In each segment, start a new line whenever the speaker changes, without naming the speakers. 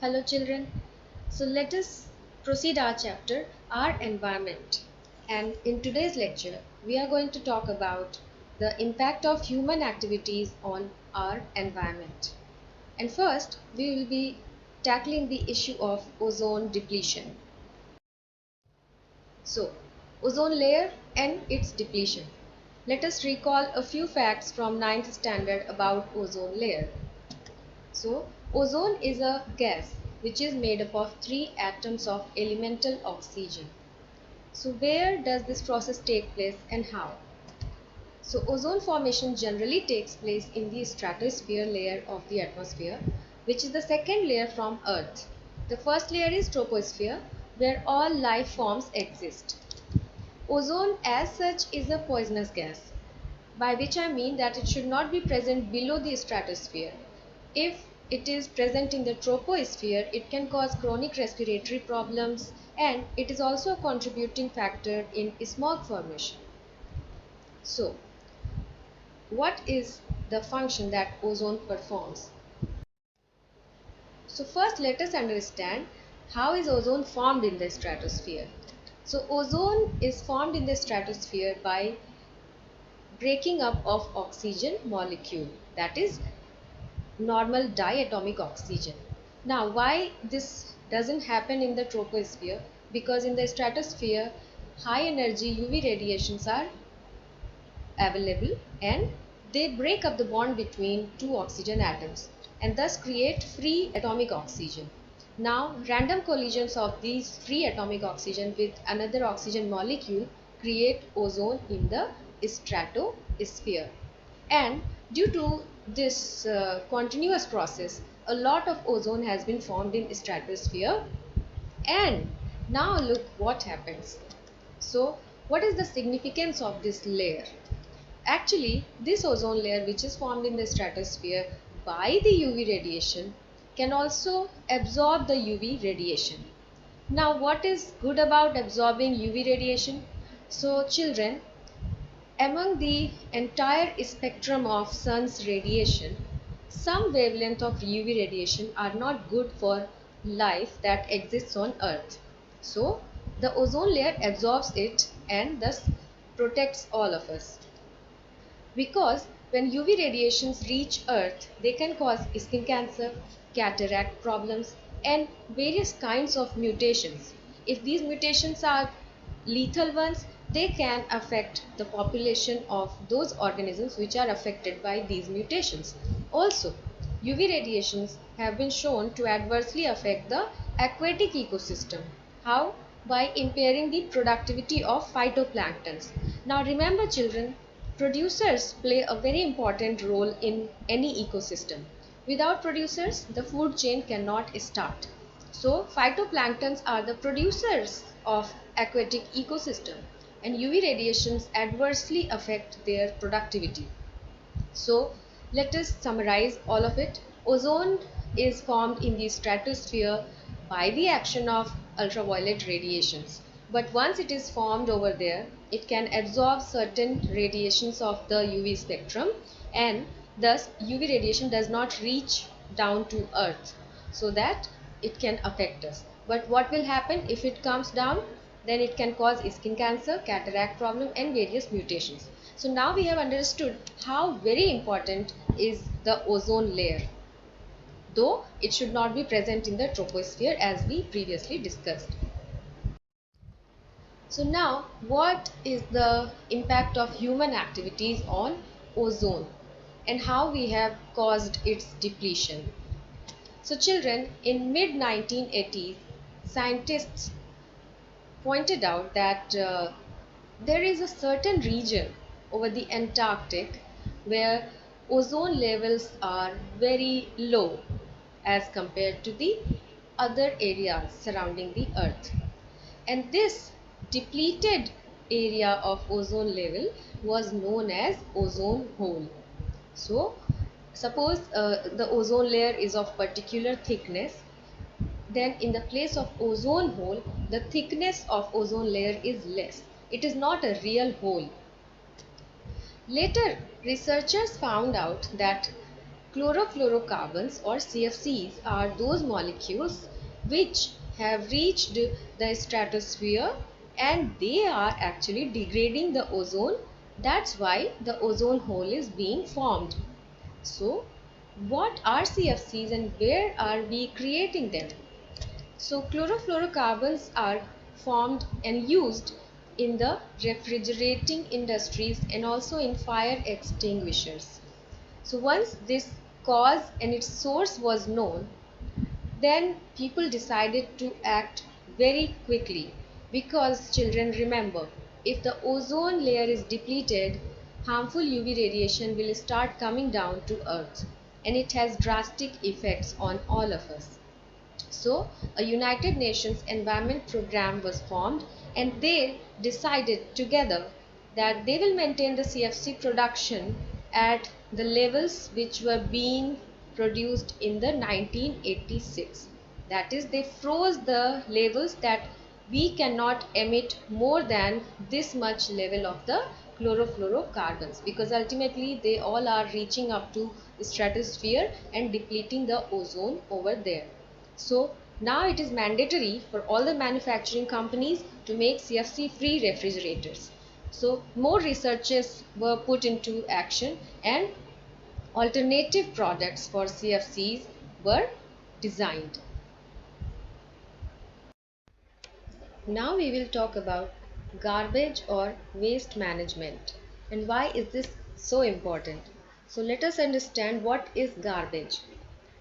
Hello children. So let us proceed our chapter, our environment. And in today's lecture, we are going to talk about the impact of human activities on our environment. And first, we will be tackling the issue of ozone depletion. So, ozone layer and its depletion. Let us recall a few facts from ninth standard about ozone layer. So, ozone is a gas which is made up of three atoms of elemental oxygen. So, where does this process take place and how? So, ozone formation generally takes place in the stratosphere layer of the atmosphere, which is the second layer from Earth. The first layer is troposphere, where all life forms exist. Ozone as such is a poisonous gas, by which I mean that it should not be present below the stratosphere. If it is present in the troposphere, it can cause chronic respiratory problems, and it is also a contributing factor in smog formation. So, what is the function that ozone performs? So first let us understand how is ozone formed in the stratosphere. So ozone is formed in the stratosphere by breaking up of oxygen molecule, that is normal diatomic oxygen. Now why this doesn't happen in the troposphere? Because in the stratosphere high energy UV radiations are available and they break up the bond between two oxygen atoms and thus create free atomic oxygen. Now random collisions of these free atomic oxygen with another oxygen molecule create ozone in the stratosphere, and due to this continuous process a lot of ozone has been formed in stratosphere. And now look what happens. So what is the significance of this layer? Actually, this ozone layer which is formed in the stratosphere by the UV radiation can also absorb the UV radiation. Now, what is good about absorbing UV radiation? So, children, among the entire spectrum of sun's radiation, some wavelength of UV radiation are not good for life that exists on Earth. So, the ozone layer absorbs it and thus protects all of us. Because when UV radiations reach Earth, they can cause skin cancer, cataract problems, and various kinds of mutations. If these mutations are lethal ones, they can affect the population of those organisms which are affected by these mutations. Also, UV radiations have been shown to adversely affect the aquatic ecosystem. How? By impairing the productivity of phytoplanktons. Now remember children, producers play a very important role in any ecosystem. Without producers, the food chain cannot start. So, phytoplanktons are the producers of aquatic ecosystem and UV radiations adversely affect their productivity. So, let us summarize all of it. Ozone is formed in the stratosphere by the action of ultraviolet radiations. But once it is formed over there, it can absorb certain radiations of the UV spectrum, and thus UV radiation does not reach down to Earth so that it can affect us. But what will happen if it comes down? Then it can cause skin cancer, cataract problem, and various mutations. So now we have understood how very important is the ozone layer, though it should not be present in the troposphere as we previously discussed. So now what is the impact of human activities on ozone and how we have caused its depletion? So children, in mid 1980s, scientists pointed out that there is a certain region over the Antarctic where ozone levels are very low as compared to the other areas surrounding the Earth. And this depleted area of ozone level was known as ozone hole. So, suppose the ozone layer is of particular thickness, then in the place of ozone hole, the thickness of ozone layer is less. It is not a real hole. Later, researchers found out that Chlorofluorocarbons or CFCs are those molecules which have reached the stratosphere and they are actually degrading the ozone. That's why the ozone hole is being formed. So, what are CFCs and where are we creating them? So, chlorofluorocarbons are formed and used in the refrigerating industries and also in fire extinguishers. So once this cause and its source was known, then people decided to act very quickly because children remember, if the ozone layer is depleted, harmful UV radiation will start coming down to earth and it has drastic effects on all of us. So, a United Nations Environment Program was formed and they decided together that they will maintain the CFC production at the levels which were being produced in the 1986. That is, they froze the levels that we cannot emit more than this much level of the chlorofluorocarbons, because ultimately they all are reaching up to the stratosphere and depleting the ozone over there. So now it is mandatory for all the manufacturing companies to make CFC free refrigerators. So more researches were put into action and alternative products for CFCs were designed. Now we will talk about garbage or waste management and why is this so important. So let us understand what is garbage.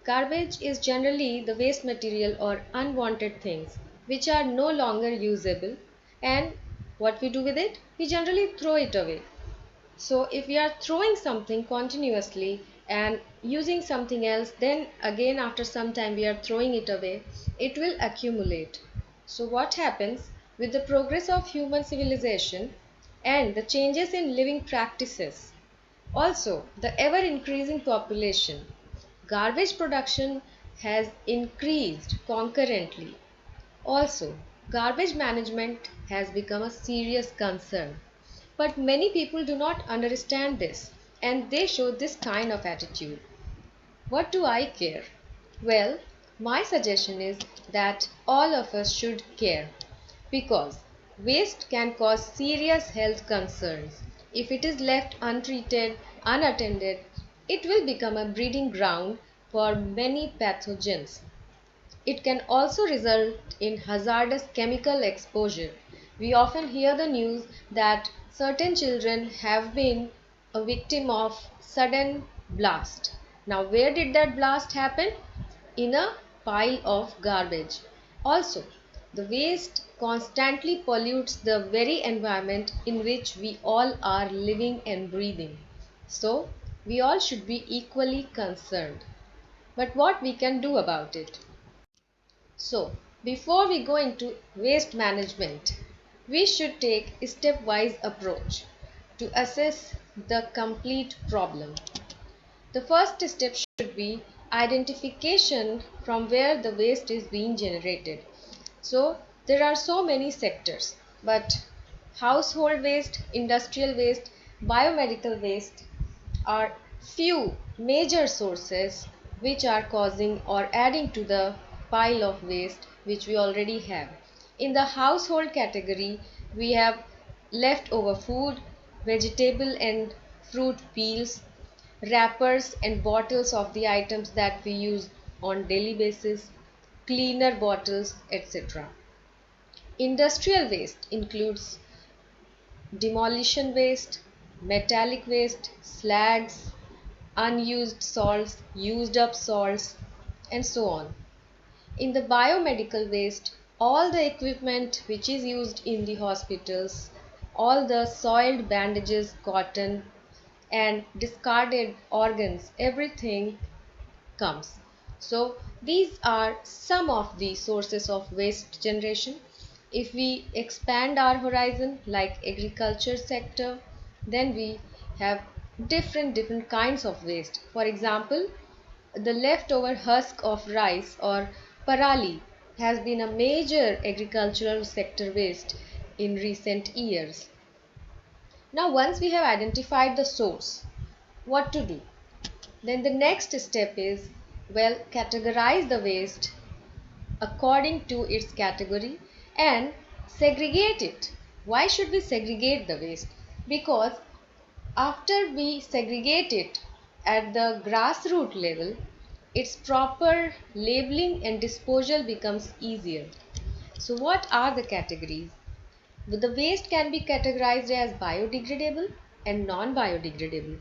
Garbage is generally the waste material or unwanted things which are no longer usable, and what we do with it? We generally throw it away. So if we are throwing something continuously and using something else, then again after some time we are throwing it away, it will accumulate. So what happens with the progress of human civilization and the changes in living practices? Also, the ever increasing population, garbage production has increased concurrently. Also, garbage management has become a serious concern. But many people do not understand this and they show this kind of attitude. What do I care? Well, my suggestion is that all of us should care because waste can cause serious health concerns. If it is left untreated, unattended, it will become a breeding ground for many pathogens. It can also result in hazardous chemical exposure. We often hear the news that certain children have been a victim of sudden blast. Now, where did that blast happen? In a pile of garbage. Also, the waste constantly pollutes the very environment in which we all are living and breathing. So, we all should be equally concerned. But what we can do about it? So, before we go into waste management, we should take a stepwise approach to assess the complete problem. The first step should be identification from where the waste is being generated. So, there are so many sectors, but household waste, industrial waste, biomedical waste are few major sources which are causing or adding to the pile of waste which we already have. In the household category, we have leftover food, vegetable and fruit peels, wrappers and bottles of the items that we use on daily basis, cleaner bottles, etc. Industrial waste includes demolition waste, metallic waste, slags, unused salts, used up salts, and so on. In the biomedical waste, all the equipment which is used in the hospitals, all the soiled bandages, cotton, and discarded organs, everything comes. So these are some of the sources of waste generation. If we expand our horizon like agriculture sector, then we have different kinds of waste. For example, the leftover husk of rice or parali has been a major agricultural sector waste in recent years. Now once we have identified the source, what to do? Then the next step is, well, categorize the waste according to its category and segregate it. Why should we segregate the waste? Because after we segregate it at the grassroots level, its proper labeling and disposal becomes easier. So what are the categories? The waste can be categorized as biodegradable and non-biodegradable.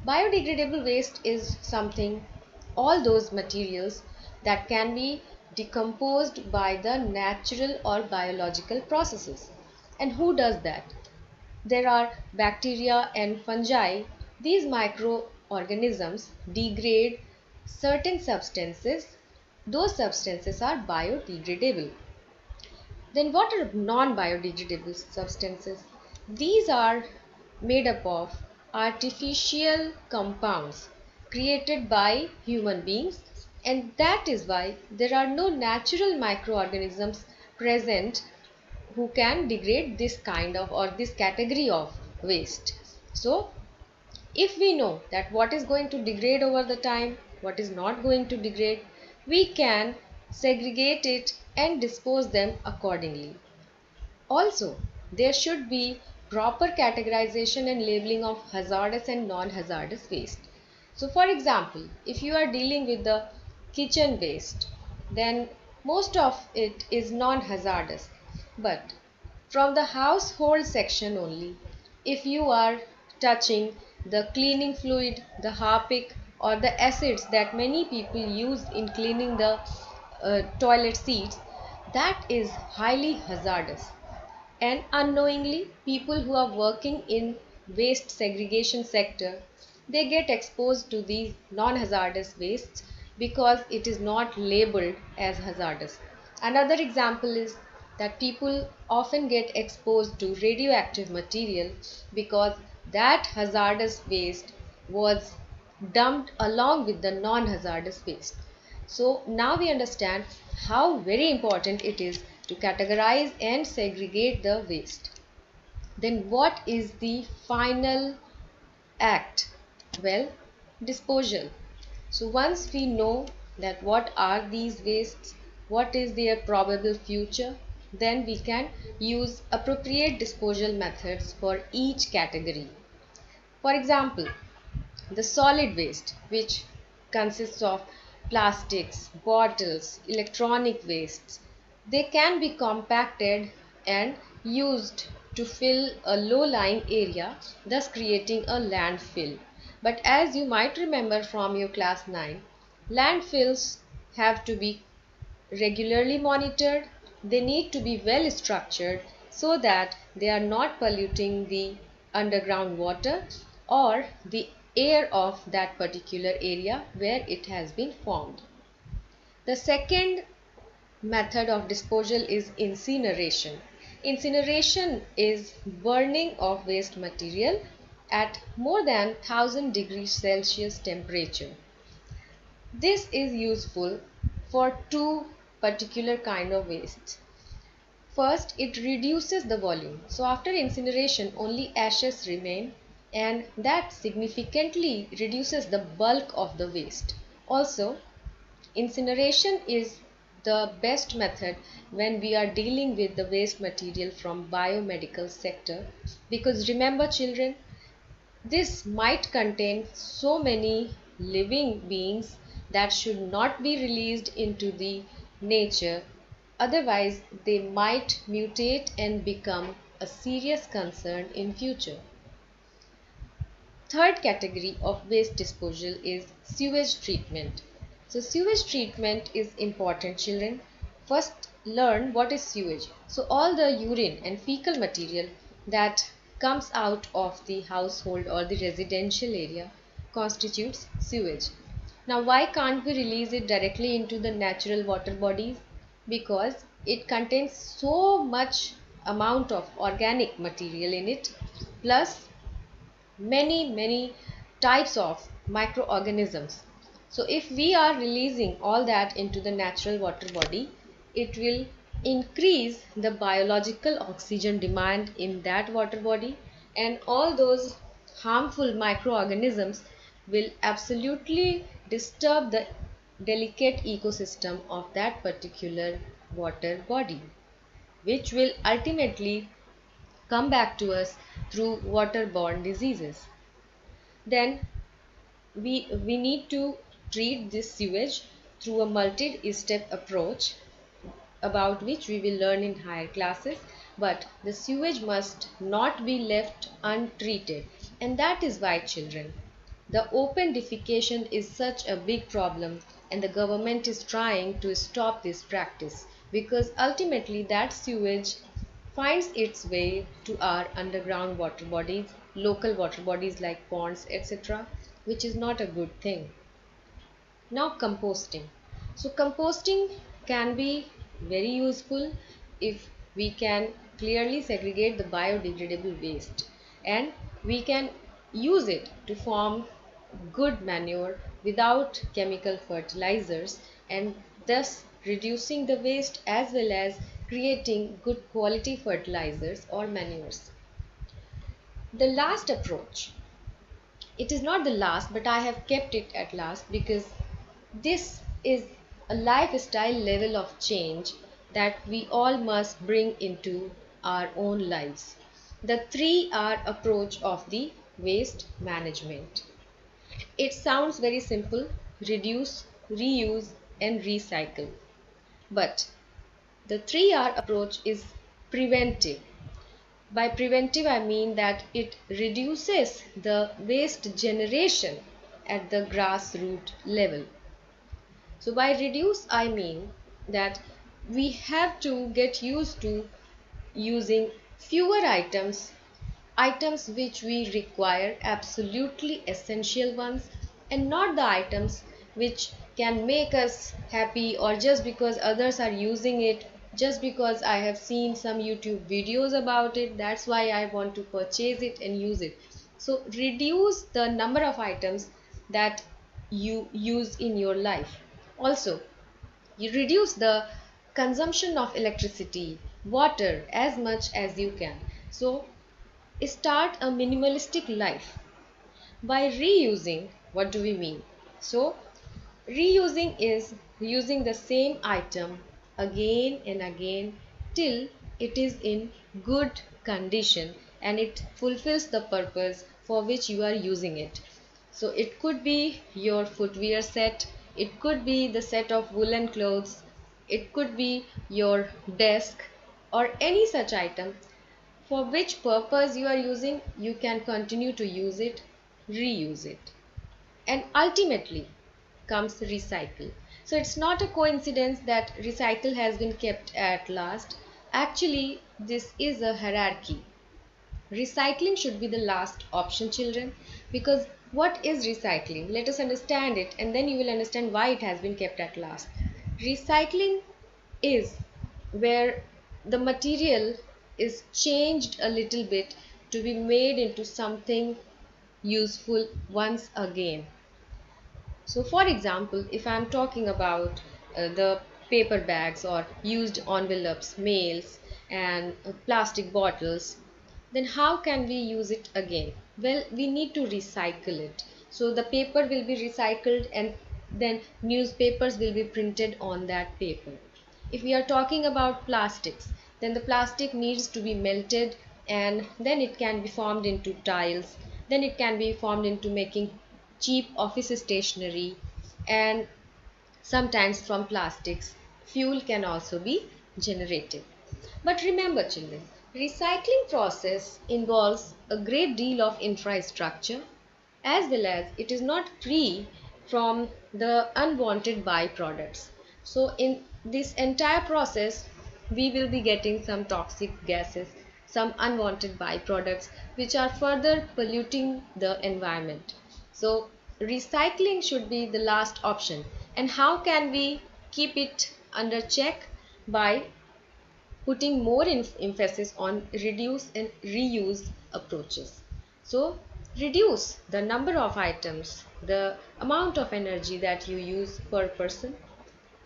Biodegradable waste is something, all those materials that can be decomposed by the natural or biological processes. And who does that? There are bacteria and fungi. These microorganisms degrade certain substances. Those substances are biodegradable. Then what are non-biodegradable substances? These are made up of artificial compounds created by human beings, and that is why there are no natural microorganisms present who can degrade this kind of or this category of waste. So if we know that what is going to degrade over the time, what is not going to degrade, we can segregate it and dispose them accordingly. Also, there should be proper categorization and labeling of hazardous and non-hazardous waste. So for example, if you are dealing with the kitchen waste, then most of it is non-hazardous. But from the household section only, if you are touching the cleaning fluid, the harpic, or the acids that many people use in cleaning the toilet seats, that is highly hazardous. And unknowingly, people who are working in waste segregation sector, they get exposed to these non-hazardous wastes because it is not labeled as hazardous. Another example is that people often get exposed to radioactive material because that hazardous waste was dumped along with the non-hazardous waste. So now we understand how very important it is to categorize and segregate the waste. Then what is the final act? Well, disposal. So once we know that what are these wastes, what is their probable future, then we can use appropriate disposal methods for each category. For example, the solid waste, which consists of plastics, bottles, electronic wastes, they can be compacted and used to fill a low-lying area, thus creating a landfill. But as you might remember from your class 9, landfills have to be regularly monitored. They need to be well structured so that they are not polluting the underground water or the air of that particular area where it has been formed. The second method of disposal is incineration. Incineration is burning of waste material at more than 1000 degrees Celsius temperature. This is useful for two particular kind of wastes. First, it reduces the volume. So after incineration, only ashes remain, and that significantly reduces the bulk of the waste. Also, incineration is the best method when we are dealing with the waste material from biomedical sector, because remember children, this might contain so many living beings that should not be released into the nature, otherwise they might mutate and become a serious concern in future. Third category of waste disposal is sewage treatment. So sewage treatment is important children. First learn what is sewage. So all the urine and fecal material that comes out of the household or the residential area constitutes sewage. Now why can't we release it directly into the natural water bodies? Because it contains so much amount of organic material in it, plus many types of microorganisms. So if we are releasing all that into the natural water body, it will increase the biological oxygen demand in that water body, and all those harmful microorganisms will absolutely disturb the delicate ecosystem of that particular water body, which will ultimately come back to us through waterborne diseases. Then we need to treat this sewage through a multi-step approach about which we will learn in higher classes, but the sewage must not be left untreated. And that is why, children, the open defecation is such a big problem, and the government is trying to stop this practice, because ultimately that sewage finds its way to our underground water bodies, local water bodies like ponds, etc., which is not a good thing. Now, composting. So, composting can be very useful if we can clearly segregate the biodegradable waste, and we can use it to form good manure without chemical fertilizers, and thus reducing the waste as well as creating good quality fertilizers or manures. The last approach, it is not the last, but I have kept it at last because this is a lifestyle level of change that we all must bring into our own lives. The 3R approach of the waste management. It sounds very simple: reduce, reuse, and recycle. But the 3R approach is preventive. By preventive, I mean that it reduces the waste generation at the grassroots level. So, by reduce, I mean that we have to get used to using fewer items which we require, absolutely essential ones, and not the items which can make us happy, or just because others are using it, just because I have seen some YouTube videos about it, that's why I want to purchase it and use it. So reduce the number of items that you use in your life. Also, you reduce the consumption of electricity, water as much as you can. So start a minimalistic life. By reusing, what do we mean? So reusing is using the same item again and again till it is in good condition and it fulfills the purpose for which you are using it. So it could be your footwear set, it could be the set of woolen clothes, it could be your desk, or any such item for which purpose you are using. You can continue to use it, reuse it. And ultimately comes recycle. So it's not a coincidence that recycle has been kept at last. Actually, this is a hierarchy. Recycling should be the last option, children, because what is recycling? Let us understand it, and then you will understand why it has been kept at last. Recycling is where the material is changed a little bit to be made into something useful once again. So, for example, if I'm talking about the paper bags or used envelopes, mails, and plastic bottles, then how can we use it again? Well, we need to recycle it. So, the paper will be recycled and then newspapers will be printed on that paper. If we are talking about plastics, then the plastic needs to be melted and then it can be formed into tiles, then it can be formed into making cheap office stationery, and sometimes from plastics fuel can also be generated. But remember, children, recycling process involves a great deal of infrastructure, as well as it is not free from the unwanted byproducts. So in this entire process we will be getting some toxic gases, some unwanted byproducts which are further polluting the environment. So recycling should be the last option. And how can we keep it under check? By putting more emphasis on reduce and reuse approaches. So reduce the number of items, the amount of energy that you use per person.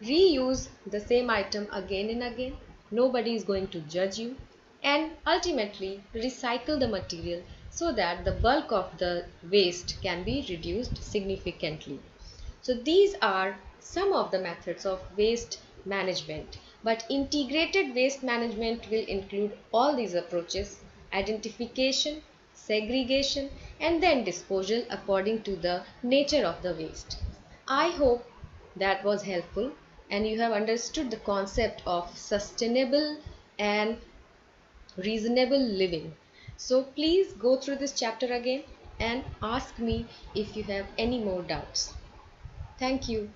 Reuse the same item again and again. Nobody is going to judge you. And ultimately recycle the material so that the bulk of the waste can be reduced significantly. So these are some of the methods of waste management, but integrated waste management will include all these approaches: identification, segregation, and then disposal according to the nature of the waste. I hope that was helpful and you have understood the concept of sustainable and reasonable living. So please go through this chapter again and ask me if you have any more doubts. Thank you.